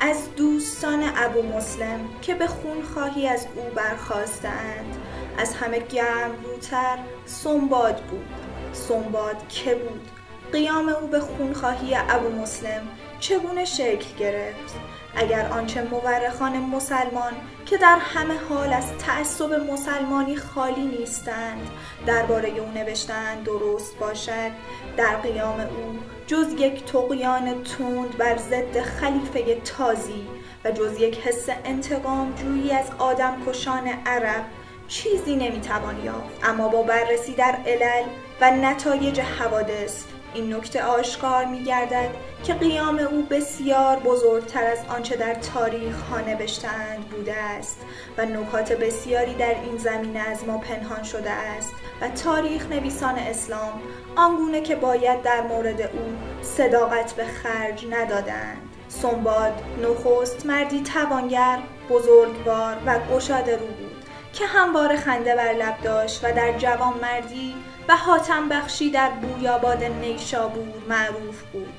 از دوستان ابو مسلم که به خونخواهی از او برخاستند. از همه گرمروتر سنباد بود. سنباد که بود؟ قیام او به خونخواهی ابو مسلم چگونه شکل گرفت؟ اگر آنچه مورخان مسلمان که در همه حال از تعصب مسلمانی خالی نیستند درباره او نوشتند درست باشد، در قیام او جز یک طغیان تند بر ضد خلیفه تازی و جز یک حس انتقام جویی از آدمکشان عرب چیزی نمیتوان یافت. اما با بررسی در علل و نتایج حوادث این نکته آشکار می‌گردد که قیام او بسیار بزرگتر از آنچه در تاریخ ها نوشته‌اند بوده است و نکات بسیاری در این زمینه از ما پنهان شده است و تاریخ نویسان اسلام آنگونه که باید در مورد او صداقت به خرج ندادند. سنباد نخست مردی توانگر، بزرگوار و گشاده رو بود که همواره خنده بر لب داشت و در جوانمردی و حاتم بخشی در بویاباد نیشابور معروف بود.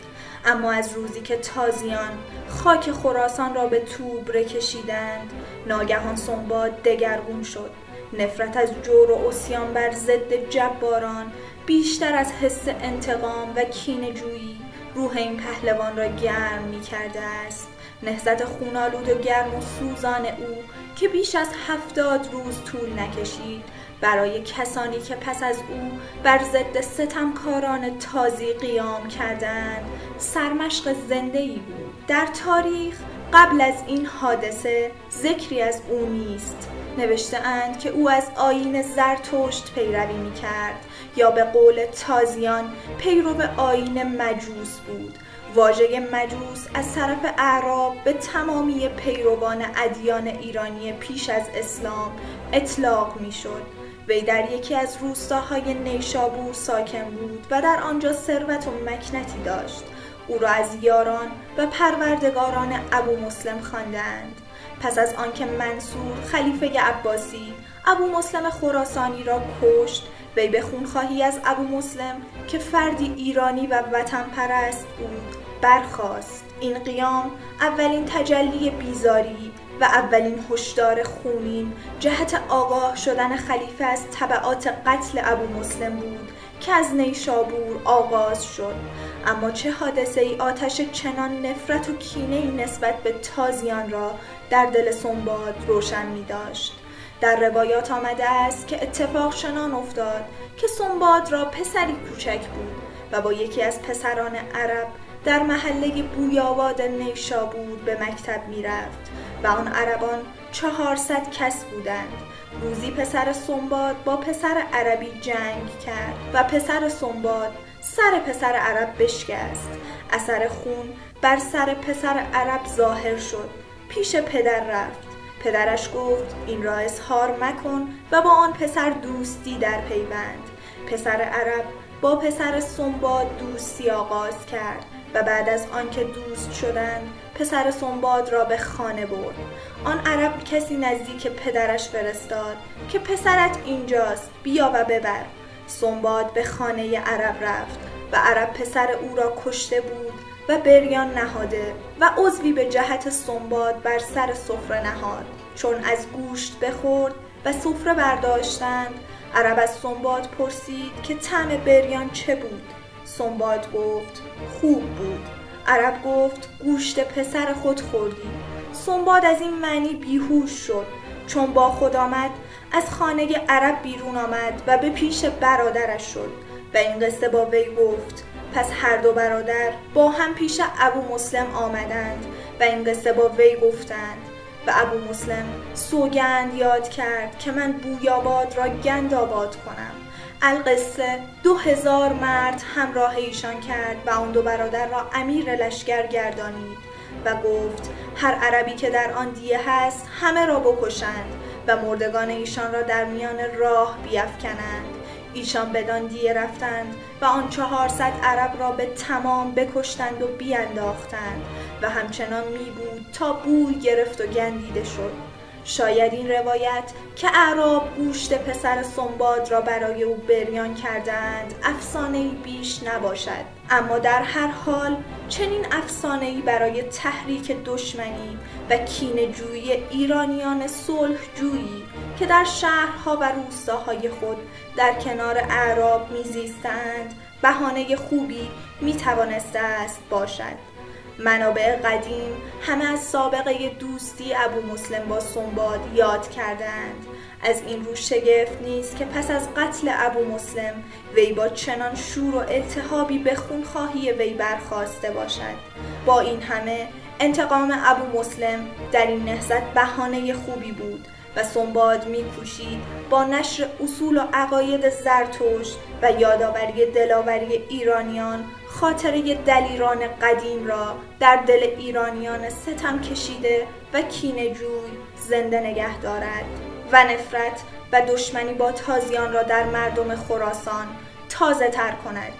اما از روزی که تازیان خاک خراسان را به توبره کشیدند، ناگهان سنباد دگرگون شد. نفرت از جور و عصیان بر ضد جباران بیشتر از حس انتقام و کینه‌جویی روح این پهلوان را گرم می کرده است. نهضت خونالود و گرم و سوزان او که بیش از 70 روز طول نکشید برای کسانی که پس از او بر ضد ستمکاران تازی قیام کردند سرمشق زنده‌ای بود. در تاریخ قبل از این حادثه ذکری از او نیست. نوشته‌اند که او از آیین زرتشت پیروی می‌کرد یا به قول تازیان پیرو آیین مجوس بود. واژه مجوس از طرف اعراب به تمامی پیروان ادیان ایرانی پیش از اسلام اطلاق می‌شد. وی در یکی از روستاهای نیشابور ساکن بود و در آنجا ثروت و مکنتی داشت. او را از یاران و پروردگاران ابو مسلم خواندند. پس از آنکه منصور خلیفه عباسی ابو مسلم خراسانی را کشت، وی به خونخواهی از ابو مسلم که فردی ایرانی و وطن پرست بود برخاست. این قیام اولین تجلی بیزاری و اولین هشدار خونین جهت آگاه شدن خلیفه از تبعات قتل ابو مسلم بود که از نیشابور آغاز شد. اما چه حادثه ای آتش چنان نفرت و کینه‌ای نسبت به تازیان را در دل سنباد روشن می داشت. در روایات آمده است که اتفاق چنان افتاد که سنباد را پسری کوچک بود و با یکی از پسران عرب در محله بویاباد نیشابور به مکتب می رفت و آن عربان 400 کس بودند. روزی پسر سنباد با پسر عربی جنگ کرد و پسر سنباد سر پسر عرب بشکست. اثر خون بر سر پسر عرب ظاهر شد. پیش پدر رفت. پدرش گفت این را اظهار مکن و با آن پسر دوستی در پیوند. پسر عرب با پسر سنباد دوستی آغاز کرد و بعد از آنکه دوست شدند پسر سنباد را به خانه برد. آن عرب کسی نزدیک پدرش فرستاد که پسرت اینجاست، بیا و ببر. سنباد به خانه عرب رفت و عرب پسر او را کشته بود و بریان نهاده و عضوی به جهت سنباد بر سر سفره نهاد. چون از گوشت بخورد و سفره برداشتند، عرب از سنباد پرسید که طعم بریان چه بود؟ سنباد گفت خوب بود. عرب گفت گوشت پسر خود خوردی. سنباد از این معنی بیهوش شد. چون با خود آمد از خانه عرب بیرون آمد و به پیش برادرش شد و این قصه با وی گفت. پس هر دو برادر با هم پیش ابو مسلم آمدند و این قصه با وی گفتند و ابو مسلم سوگند یاد کرد که من بویاباد را گند آباد کنم. القصه 2000 مرد همراه ایشان کرد و آن دو برادر را امیر لشکر گردانید و گفت هر عربی که در آن دیه هست همه را بکشند و مردگان ایشان را در میان راه بیفکنند. ایشان بدان دیه رفتند و آن 400 عرب را به تمام بکشتند و بیانداختند و همچنان می بود تا بوی گرفت و گندیده شد. شاید این روایت که اعراب گوشت پسر سنباد را برای او بریان کردند افسانه‌ای بیش نباشد، اما در هر حال چنین افسانه‌ای برای تحریک دشمنی و کینه‌جویی ایرانیان صلح‌جویی که در شهرها و روستاهای خود در کنار اعراب میزیستند بهانه خوبی میتوانسته است باشد. منابع قدیم همه از سابقه دوستی ابو مسلم با سنباد یاد کردند. از این رو شگفت نیست که پس از قتل ابو مسلم وی با چنان شور و التهابی به خونخواهی وی برخاسته باشد. با این همه انتقام ابو مسلم در این نهضت بهانه خوبی بود و سنباد می‌کوشید با نشر اصول و عقاید زرتشت و یادآوری دلاوری ایرانیان خاطره دلیران قدیم را در دل ایرانیان ستم کشیده و کینه‌جوی زنده نگه دارد و نفرت و دشمنی با تازیان را در مردم خراسان تازه تر کند.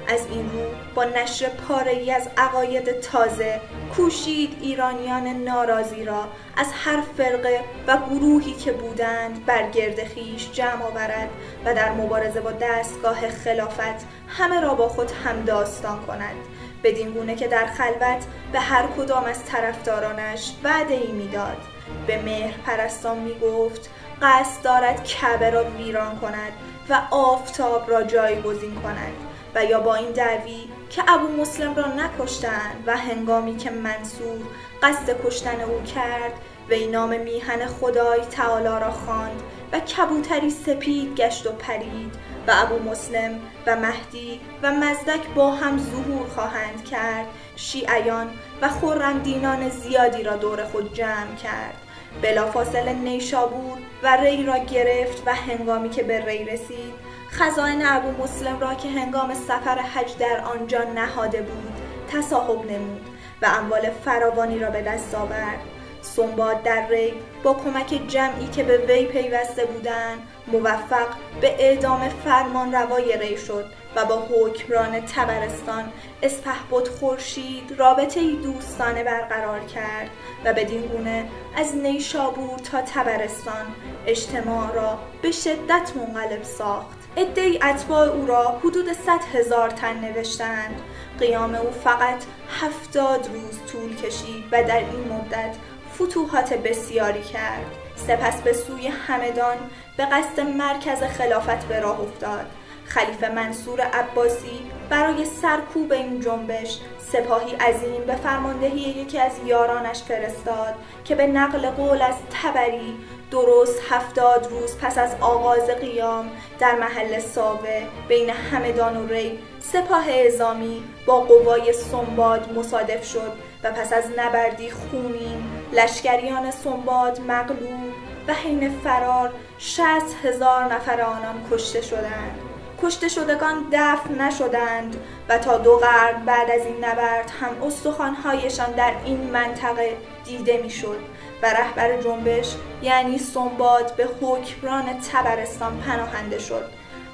از این رو با نشر پاره‌ای از عقاید تازه کوشید ایرانیان ناراضی را از هر فرقه و گروهی که بودند بر گرد خویش جمع آورد و در مبارزه با دستگاه خلافت همه را با خود همداستان کند، بدین گونه که در خلوت به هر کدام از طرفدارانش وعده‌ای میداد. به مهر پرستان میگفت قصد دارد کعبه را ویران کند و آفتاب را جایگزین کند، و یا با این دعوی که ابو مسلم را نکشتند و هنگامی که منصور قصد کشتن او کرد وی نام میهن خدای تعالی را خواند و کبوتری سپید گشت و پرید و ابو مسلم و مهدی و مزدک با هم ظهور خواهند کرد، شیعیان و خرمدینان زیادی را دور خود جمع کرد. بلافاصله نیشابور و ری را گرفت و هنگامی که به ری رسید خزائن ابو مسلم را که هنگام سفر حج در آنجا نهاده بود تصاحب نمود و اموال فراوانی را به دست آورد. سنباد در ری با کمک جمعی که به وی پیوسته بودند موفق به اعدام فرمان روای ری شد و با حکمران طبرستان اسپهبد خورشید رابطه‌ای دوستانه برقرار کرد و بدین گونه از نیشابور تا طبرستان اجتماع را به شدت منقلب ساخت. عده‌ای اتباع او را حدود 100,000 تن نوشتند. قیام او فقط 70 روز طول کشید و در این مدت فتوحات بسیاری کرد. سپس به سوی همدان به قصد مرکز خلافت به راه افتاد. خلیفه منصور عباسی برای سرکوب این جنبش سپاهی عظیم به فرماندهی یکی از یارانش فرستاد که به نقل قول از طبری درست 70 روز پس از آغاز قیام در محل ساوه بین همدان و ری سپاه اعزامی با قوای سنباد مصادف شد و پس از نبردی خونین لشکریان سنباد مغلوب و حین فرار 60,000 نفر آنان کشته شدند. کشته شدگان دفن نشدند و تا 2 قرن بعد از این نبرد هم استخوان‌هایشان در این منطقه دیده میشد و رهبر جنبش یعنی سنباد به حکمران طبرستان پناهنده شد.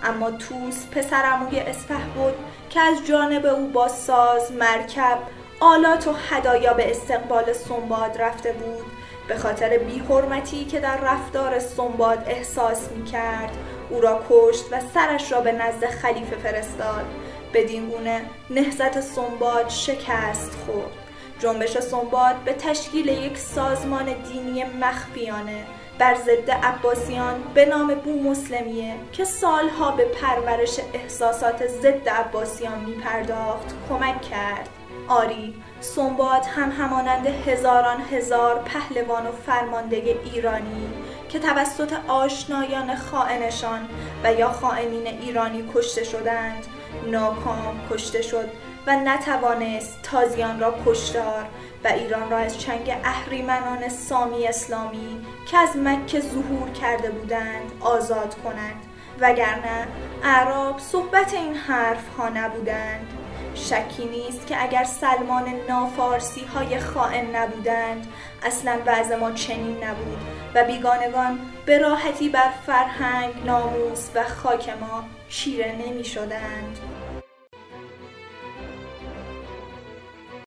اما توس پسر عموی اسپهبد که از جانب او با ساز، مرکب، آلات و هدایا به استقبال سنباد رفته بود، به خاطر بی‌حرمتی که در رفتار سنباد احساس می‌کرد او را کشت و سرش را به نزد خلیفه فرستاد. بدین گونه نهضت سنباد شکست خورد. جنبش سنباد به تشکیل یک سازمان دینی مخفیانه بر ضد عباسیان به نام بومسلمیه که سالها به پرورش احساسات ضد عباسیان می‌پرداخت کمک کرد. آری، سنباد هم همانند هزاران هزار پهلوان و فرمانده ایرانی که توسط آشنایان خائنشان و یا خائنین ایرانی کشته شدند ناکام کشته شد و نتوانست تازیان را کشتار و ایران را از چنگ اهریمنان سامی اسلامی که از مکه ظهور کرده بودند آزاد کند، وگرنه اعراب صحبت این حرف ها نبودند. شکی نیست که اگر سلمان نافارسی های خائن نبودند اصلا وضع ما چنین نبود و بیگانگان به راحتی بر فرهنگ، ناموس و خاک ما چیره نمی شدند.